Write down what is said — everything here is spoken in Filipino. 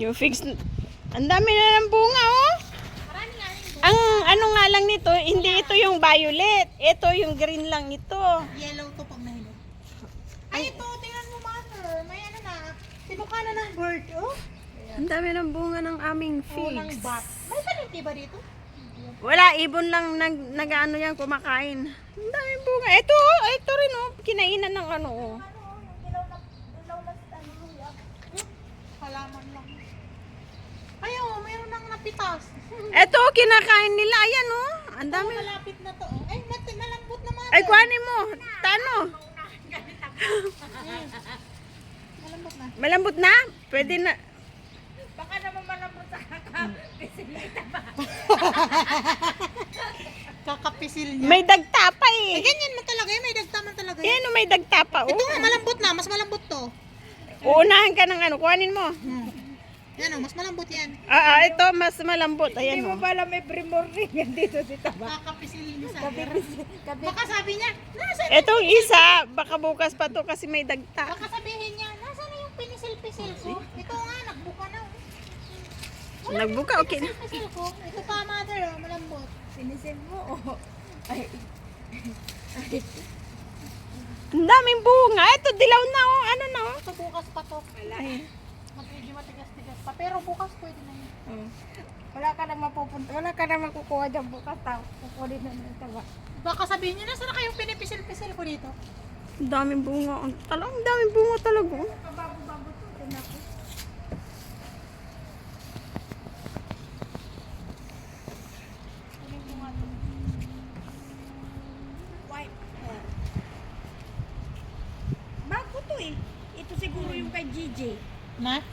Yung fix. Ang dami na ng bunga, oh. Marami nga rin. Ang ano nga lang nito, hindi ito yung violet. Ito yung green lang ito. Yellow to pag nahilog. Ay, ito. Tingnan mo, mother. May ano na. Tinuka na ng bird, oh. Ang dami ng bunga ng aming Unang figs. bat. May palinti ba dito? Wala, ibon lang nag-ano yan, kumakain. Ang daming bunga. Ito rin, oh. Kinainan ng ano, oh. Halaman lang. Ay, oh, mayroon nang napitas. Ito, kinakain nila. Ayan, oh. Ang Dami. dami. Malapit na to. Oh. Ay, malambot naman. Ay, kuhanin mo. Tano. Malambot na. Malambot na? Pwede na. Baka naman malambot sa kakapisilita ba? Kakapisil niya. May dagta pa Eh, eh. ganyan man talaga eh. May dagtaman talaga eh. Ayan, oh, may dagta pa, oh. Ito nga, malambot na. Mas malambot to. Uunahan ka ng ano, kuhanin mo. Yan o, mas malambot yan. Ito mas malambot. Ayan mo. Pala may primordial yan dito si Taba. Kakapisil ni Sander. Baka sabi niya, nasa Itong isa, baka bukas pa to kasi may dagta. Baka sabihin niya, nasa na yung pinisil-pisil ko? Ito nga, nagbuka na. Nagbuka, okay na. Pinisil ko. Ito pa, mother, oh, malambot. Sinisin mo, oh. Ay, Ang daming bunga. Ito, dilaw na, oh. Ano na, oh. Ito bukas pa to. Ay. Medyo matigas-tigas pa. Pero bukas pwede na yun. wala ka na mapupunta, wala ka na makukuha dyan bukas tao. Kukunin na ng Taba. Baka sabihin niya, nasa na kayong pinipisil-pisil ko dito? Ang daming bunga. Ang daming bunga talaga, oh. Kababo-babo to, tinak ko. White hair. Bago to eh. Ito siguro yung kay Gigi. Na?